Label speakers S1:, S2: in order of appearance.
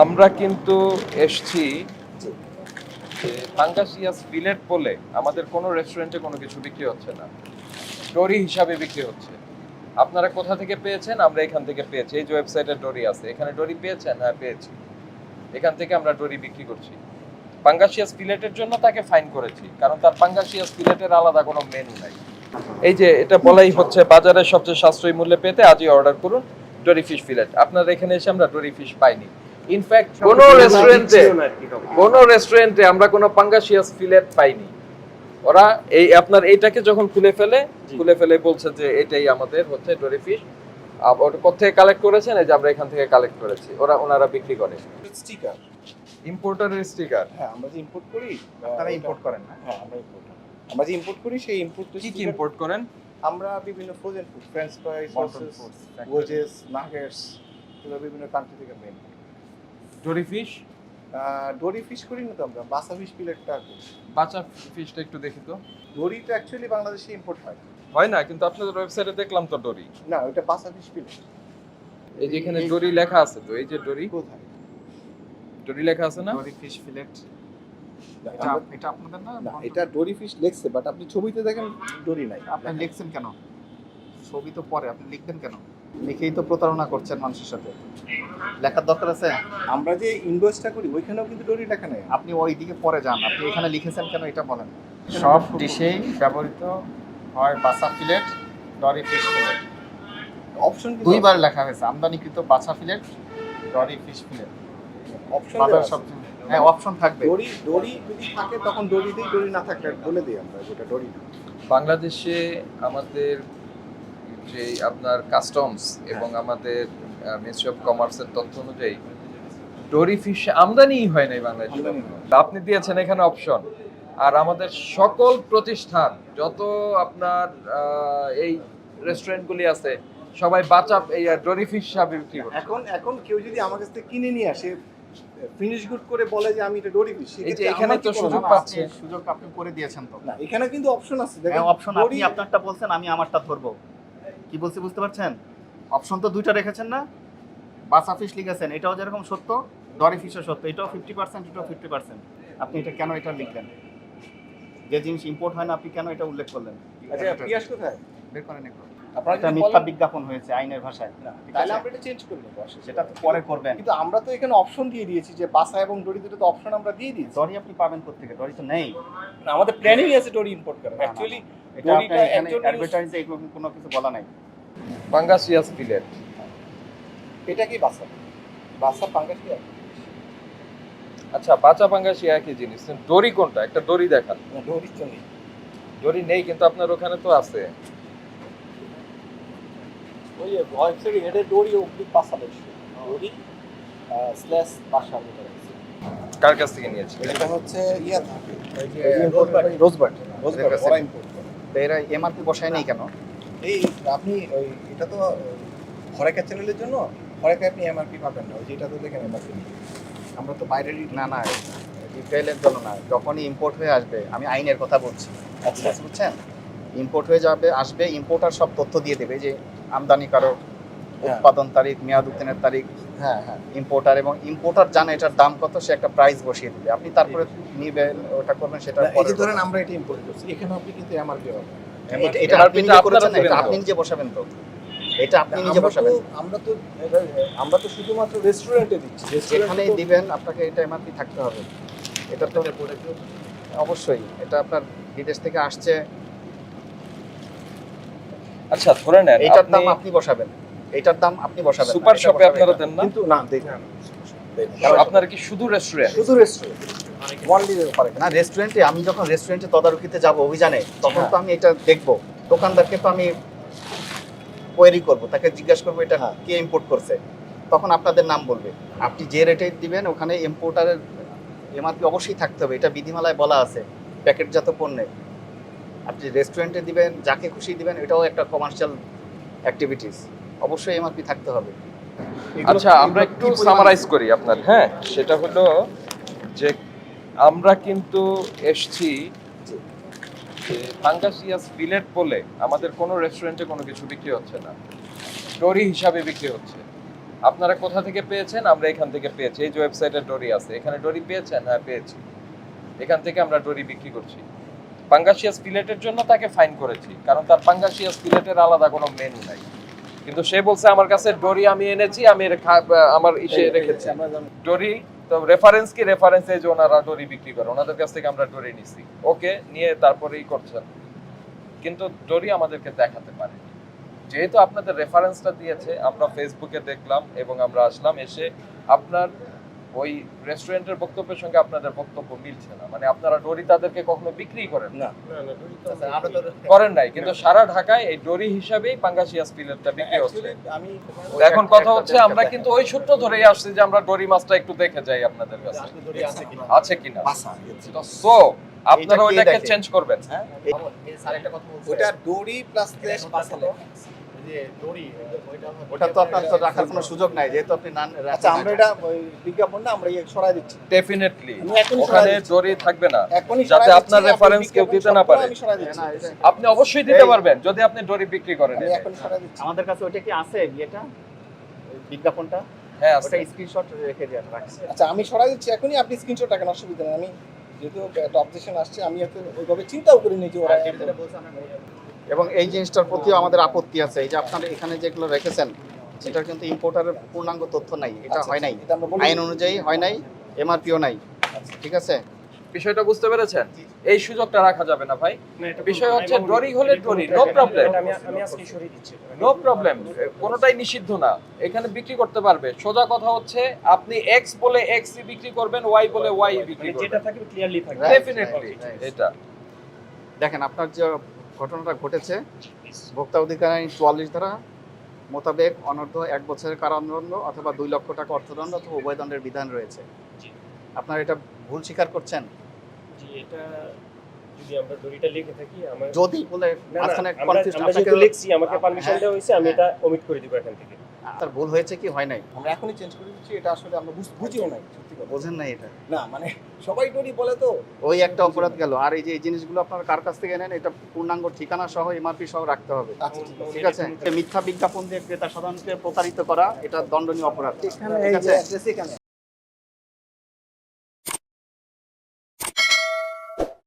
S1: আমরা কিন্তু এসছি যে পাঙ্গাসিয়াস ফিলেট বলে আমাদের কোনো রেস্টুরেন্টে কোনো কিছু বিক্রি হচ্ছে না, ডোরি হিসাবে বিক্রি হচ্ছে। আপনারা কোথা থেকে পেয়েছেন? আমরা এখান থেকে পেয়েছি। এই যে ওয়েবসাইটে ডোরি আছে, এখানে ডোরি পেয়েছেন? হ্যাঁ, পেয়েছি। এখান থেকে আমরা ডোরি বিক্রি করছি। পাঙ্গাসিয়াস ফিলেটের জন্য তাকে ফাইন করেছি, কারণ তার পাঙ্গাসিয়াস ফিলেটের আলাদা কোনো মেনু নাই। এই যে এটা বলাই হচ্ছে বাজারের সবচেয়ে সাশ্রয়ী মূল্যে পেতে আজই অর্ডার করুন ডোরি ফিশ ফিলেট। আপনার এখানে এসে আমরা ডোরি ফিশ পাইনি। ইনফ্যাক্ট কোনো রেস্টুরেন্টে আমরা কোনো পাঙ্গাসিয়াস ফিলেট পাইনি। ওরা এই আপনার এইটাকে যখন খুলে ফেলে বলছে যে এটাই আমাদের হচ্ছে ডোরি ফিশ। ওটা কোথেকে কালেক্ট করেছেন? এই যে আমরা এখান থেকে কালেক্ট করেছি। ওনারা বিক্রি করে
S2: স্টিকার,
S1: ইম্পোর্টারের স্টিকার।
S2: হ্যাঁ আমরা যে ইম্পোর্ট করি,
S3: আপনারা ইম্পোর্ট করেন না?
S2: হ্যাঁ আমরা যে ইম্পোর্ট করি সেই ইম্পোর্ট
S1: কি ইম্পোর্ট করেন?
S2: আমরা বিভিন্ন frozen food, French fry,
S3: Wonton
S2: sausages,
S3: Foods,
S2: wedges, nuggets, এগুলো বিভিন্ন কান্ট্রি থেকে মেন।
S1: ডোরি ফিশ,
S2: ডোরি ফিশ করি না তো আমরা, বাসা ফিশ পিলেটটা করি।
S1: বাচ্চা ফিশটা একটু দেখি তো।
S2: ডোরিটা অ্যাকচুয়ালি বাংলাদেশে ইম্পোর্ট হয়
S1: হয় না, কিন্তু আপনাদের ওয়েবসাইটে দেখলাম তো ডোরি।
S2: না, ওইটা বাসা ফিশ পিলেট।
S1: এই যে এখানে ডোরি লেখা আছে তো, এই যে ডোরি,
S2: কোথায়
S1: ডোরি লেখা আছে না?
S3: ডোরি ফিশ ফিলেট এটা আপনাদের না?
S2: না, এটা ডোরি ফিশ লেখছে, বাট আপনি ছবিতে দেখেন ডোরি নাই।
S3: আপনি লিখছেন কেন? ছবি তো পরে, আপনি লিখবেন কেন? লিখেই তো প্রতারণা করছেন মানুষের সাথে। লেখার দরকার আছে?
S2: আমরা যে ইনভয়েসটা করি ওইখানেও কিন্তু ডোরি লেখা নেই।
S3: আপনি ওই দিকে পরে যান, আপনি এখানে লিখেছেন কেন এটা বলেন। সব ডিশেই ব্যবহৃত হয় বাসা ফিলেট, ডরি ফিশ ফিলেট।
S2: অপশন
S3: দুইবার লেখা হয়েছে, আমদানিকৃত বাসা ফিলেট, ডরি ফিশ ফিলেট।
S2: অপশন
S3: বাজার সব, হ্যাঁ অপশন থাকবে।
S2: ডোরি যদি থাকে তখন ডোরি দিই, ডোরি না থাকলে বলে দিই আমরা যেটা ডোরি না।
S1: বাংলাদেশে আমাদের যে আপনার কাস্টমস এবং আমাদের মিনিস্ট্রি অফ কমার্সের তথ্য অনুযায়ী ডোরি ফিশ আমদানিই হয় নাই বাংলাদেশে। আপনি দিয়েছেন এখানে অপশন, আর আমাদের সকল প্রতিষ্ঠান যত আপনার এই রেস্টুরেন্টগুলি আছে সবাই বাঁচা এই ডোরি ফিশ হিসাবে বিক্রি করে।
S2: এখন কেউ যদি আমার কাছ থেকে কিনে নিয়ে আসে, ফিনিশ গুড করে বলে যে আমি এটা ডোরি ফিশ,
S1: এই যে এখানে তো সুযোগ
S3: না,
S1: পাচ্ছে।
S3: আপনি সুযোগ আপনি করে দিয়েছেন তো।
S2: না, এখানে কিন্তু অপশন আছে।
S3: হ্যাঁ অপশন, আপনি আপনারটা বলছেন, আমি আমারটা ধরবো। কি বলছি বুঝতে পারছেন? অপশন তো দুইটা রেখেছেন না? বাসা ফিশ লিখেছেন, এটাও যেরকম সত্য, ডরি ফিশও সত্য। এটাও 50%, এটাও 50%। আপনি এটা কেন এটা লিখলেন? যে জিনিস ইম্পোর্ট হয় না আপনি কেন এটা উল্লেখ করলেন?
S2: আচ্ছা, পিয়াস কোথায়?
S3: বের করেন একটু।
S2: আপনারা
S3: এটা
S2: যদি
S3: মিথ্যা
S2: বলেন,
S3: বিজ্ঞাপন হয়েছে আইনের ভাষায়। ঠিক
S2: তাহলে
S3: আছে?
S2: আমরা এটা চেঞ্জ করে নেবো।
S3: সেটা তো পরে করবেন।
S2: কিন্তু আমরা তো এখানে অপশন দিয়ে দিয়েছি যে বাসা এবং ডোরি দুটো তো অপশন আমরা দিয়ে দিয়েছি।
S3: ডরি আপনি পাবেন কোত্থেকে? ডরি তো নেই।
S2: না, আমাদের প্ল্যানিং আছে ডোরি ইম্পোর্ট করার। অ্যাকচুয়ালি
S3: এটা
S2: ডোরিটা
S3: এখানে
S2: একজন
S3: অ্যাডভার্টাইজে এগুলো কোনো কিছু বলা নাই।
S1: পাঙ্গাসিয়াস ফিলেট,
S2: এটা কি বাসা? বাসা পাঙ্গাসিয়া?
S1: আচ্ছা বাঁচা পাঙ্গাসি একই জিনিস। ডোরি কোনটা? একটা ডোরি দেখান।
S2: না, ডোরি তো নেই।
S1: ডোরি নেই, কিন্তু আপনার ওখানে তো আছে।
S2: ওই যে ওয়েবসাইটে হেডে ডোরি অবলিক বাসা লেখছে। ডোরি স্ল্যাশ বাসা বলে আছে।
S1: কার কাছ থেকে নিয়েছি?
S2: এটা হচ্ছে ইয়া থাকে, ওই যে রোজবার্ড ওরা ইম্পোর্ট করে।
S3: তো এরা এমআরপি বসায় নেই কেন?
S2: এই আপনি ওই এটা তো হরেকা চ্যানেলের জন্য, হরেকা আপনি এমআরপি পাবেন না। ওই যেটা তো দেখেন এমআরপি, আমরা তো বাইরেরই
S3: না না, রিটেলের জন্য না, যখনই ইম্পোর্ট হয়ে আসবে, আমি আইনের কথা বলছি।
S2: আচ্ছা
S3: বুঝছেন? ইম্পোর্ট হয়ে যাবে, আসবে, ইম্পোর্টার সব তথ্য দিয়ে দেবে যে আমদানিকারক, উৎপাদন তারিখ, মেয়াদ উত্তীর্ণের তারিখ,
S2: হ্যাঁ হ্যাঁ
S3: ইম্পোর্টার, এবং ইম্পোর্টার জানে এটার দাম কত, সে একটা প্রাইস বসিয়ে দিবে। আপনি তারপরে নিবেন, ওটা করবেন, সেটা
S2: এই
S3: পরে
S2: যে ধরেন আমরা এটা ইম্পোর্ট করছি, এখানে আপনি কিন্তু এমআরপি পাবেন।
S3: এটা আপনি নিজে করেছেন না, এটা আপনি নিজে বসাবেন তো। এটা আপনি নিজে বসাবেন,
S2: আমরা তো শুধুমাত্র রেস্টুরেন্টে দিচ্ছি।
S3: যেখানেই দিবেন আপনাকে এটা এমআরপি থাকতে হবে। এটা তো অবশ্যই, এটা আপনার বিদেশ থেকে আসছে,
S1: আচ্ছা ধরে নেন
S3: এটার দাম আপনি বসাবেন, এটার দাম আপনি বসাবেন।
S1: সুপার শপে আপনারা দেন না?
S2: কিন্তু না দেখেন,
S1: আপনারা কি শুধু রেস্টুরেন্ট?
S2: শুধু রেস্টুরেন্ট ওয়ানলি পারে
S3: না, রেস্টুরেন্টে আমি যখন রেস্টুরেন্টে তদারকিতে যাব অভিযানে, তখন তো আমি এটা দেখব। দোকানদারকে তো আমি কোয়েরি করব, তাকে জিজ্ঞাসা করবো এটা কে ইম্পোর্ট করছে, তখন আপনাদের নাম বলবে। আপনি যে রেটে দিবেন ওখানে ইম্পোর্টারের এমআরপি অবশ্যই থাকতে হবে, এটা বিধিমালায় বলা আছে প্যাকেটজাত পণ্যে। আপনি রেস্টুরেন্টে দিবেন, যাকে খুশি দিবেন, এটাও একটা কমার্শিয়াল অ্যাক্টিভিটিস, অবশ্যই এমআরপি থাকতে হবে।
S1: আচ্ছা আমরা একটু সামারাইজ করি আপনার, হ্যাঁ সেটা হলো যে আমরা কিন্তু এসছি যে পাঙ্গাসিয়াস ফিলেট বলে আমাদের কোনো রেস্টুরেন্টে কোনো কিছু বিক্রি হচ্ছে না, ডোরি হিসাবে বিক্রি হচ্ছে। আপনারা কোথা থেকে পেয়েছেন? আমরা এখান থেকে পেয়েছি। এই যে ওয়েবসাইটে ডরি আছে, এখানে ডরি পেয়েছেন? হ্যাঁ পেয়েছি। এখান থেকে আমরা ডরি বিক্রি করছি। পাঙ্গাসিয়াস ফিলেটের জন্য তাকে ফাইন করেছি, কারণ তার পাঙ্গাসিয়াস ফিলেটের আলাদা কোনো মেনু নাই। কিন্তু সে বলছে আমার কাছে ডরি আমি এনেছি, আমি আমার ইসে রেখেছি ডরি। তো রেফারেন্স কি? রেফারেন্স এই যে ওনারা ডরি বিক্রি করে, ওনাদের কাছ থেকে আমরা ডরি নিছি। ওকে, নিয়ে তারপরেই করছেন। কিন্তু ডরি আমাদেরকে দেখাতে পারে, যেহেতু আপনাদের রেফারেন্সটা দিয়েছে, আমরা ফেসবুকে দেখলাম এবং আমরা আসলাম। এসে আপনার ওই রেস্টুরেন্টের বক্তব্যের সঙ্গে আপনাদের বক্তব্য মিলছে না। মানে আপনারা ডরি তাদেরকে কখনো বিক্রি করেন না?
S2: আচ্ছা, আমরা তো
S1: করেন নাই, কিন্তু সারা ঢাকায় এই ডরি হিসাবেই পাঙ্গাসিয়াস ফিলেটটা বিক্রি হচ্ছে।
S2: আমি
S1: তো এখন কথা হচ্ছে, আমরা কিন্তু ওই সূত্র ধরেই আসছি যে আমরা ডরি মাছটা একটু দেখে যাই আপনাদের কাছে আছে কিনা।
S2: বাসা
S1: তো সো আপনারা
S3: এইটা কে
S1: ওইটাকে
S3: দেখে?
S1: চেঞ্জ করবেন।
S2: হ্যাঁ
S3: ওটা
S2: ওটা দড়ি প্লাস স্ল্যাশ বাসা লেখা।
S3: ওটা তো আপনার তো রাখার কোনো সুযোগ নাই, যেহেতু আপনি নান
S2: আচ্ছা, আমরা এটা ওই বিজ্ঞাপন না আমরা সরাই দিচ্ছি।
S1: ডেফিনেটলি
S2: আমি এখনই
S1: ওখানে
S2: সরাই দিচ্ছি।
S1: ডরি থাকবে না,
S2: এখনই
S1: যাতে
S2: সরাই
S1: আপনার
S2: দিচ্ছি,
S1: রেফারেন্স কেউ
S2: বিজ্ঞাপন
S1: দিতে না
S2: সবগুলো
S1: পারে।
S2: আমি সরাই দিচ্ছি।
S1: আপনি অবশ্যই দিতে
S3: এই-
S1: পারবেন যদি আপনি ডরি বিক্রি করেন।
S2: আমি এখনই সরাই দিচ্ছি।
S3: আমাদের কাছে ওইটা কি আছে বিয়েটা বিজ্ঞাপনটা?
S1: হ্যাঁ
S3: ওটা
S1: আছে।
S3: স্ক্রিনশট রেখে দেন, রাখছি।
S2: আচ্ছা, আমি সরাই দিচ্ছি এখনই, আপনি স্ক্রিনশট রাখেন, অসুবিধা নেই। আমি যেহেতু একটা অবজেকশন আসছে, আমি এত ওইভাবে চিন্তাও করিনি যে ওরা
S3: এবং এই জিনিসটার প্রতিও আমাদের আপত্তি আছে। এই যে আপনারা এখানে যেগুলো রেখেছেন, সেটার কিন্তু ইম্পোর্টারের পূর্ণাঙ্গ তথ্য নাই, এটা হয় নাই,
S2: এটা আমরা বলি।
S3: আইন অনুযায়ী হয় নাই, এমআরপিও নাই। ঠিক আছে,
S1: বিষয়টা বুঝতে পেরেছেন? এই সুযোগটা রাখা যাবে না ভাই। বিষয় হচ্ছে ডরি হলে ডরি, নো প্রবলেম,
S4: আমি আজকে সরিয়ে দিচ্ছি।
S1: নো প্রবলেম, কোনোটাই নিষিদ্ধ না, এখানে বিক্রি করতে পারবে। সোজা কথা হচ্ছে আপনি এক্স বলে এক্স বিক্রি করবেন, ওয়াই বলে ওয়াই বিক্রি
S4: মানে যেটা
S1: করবেন।
S4: থাকবে ক্লিয়ারলি থাকবে।
S3: Right,
S1: definitely
S3: right, right.
S1: এটা
S3: দেখেন আপনার যে ঘটনাটা ঘটেছে, ভোক্তা অধিকার আইন 44 ধারা মোতাবেক অনূর্ধ্ব 1 বছরের কারাদণ্ড অথবা 2 লক্ষ টাকা অর্থদণ্ড অথবা উভয় দণ্ডের বিধান রয়েছে।
S4: জি।
S3: আপনার এটা ভুল স্বীকার করছেন?
S4: জি, এটা যদি আমরা দড়িটা লিখে থাকি আমার
S3: যদি বলে
S4: না, না,
S3: মাঝখানে
S4: আমরা
S3: কনফিউজ
S4: আমরা যেহেতু লিখছি, আমাকে পারমিশন দেওয়া হয়েছে, আমি এটা ওমিট করে দিব এখান থেকে।
S3: তার ভুল হয়েছে কি হয় নাই?
S2: আমরা এখনই চেঞ্জ করে দিচ্ছি। এটা আসলে আমরা বুঝিও নাই, সত্যি কথা।
S3: বোঝেন নাই এটা?
S2: না মানে সবাই ডরি বলে তো।
S3: ওই একটা অপরাধ গেল। আর এই যে এই জিনিসগুলো আপনারা কার কাছ থেকে নেন, এটা পূর্ণাঙ্গ ঠিকানা সহ এমআরপি সহ রাখতে হবে।
S2: আচ্ছা, ঠিক আছে।
S3: ঠিক আছে? মিথ্যা বিজ্ঞাপন দিয়ে ক্রেতা সাধারণকে প্রতারিত করা, এটা দণ্ডনীয় অপরাধ।
S2: এখানে
S3: ঠিক
S2: এই যে
S3: আছে?
S2: অ্যাড্রেস এখানে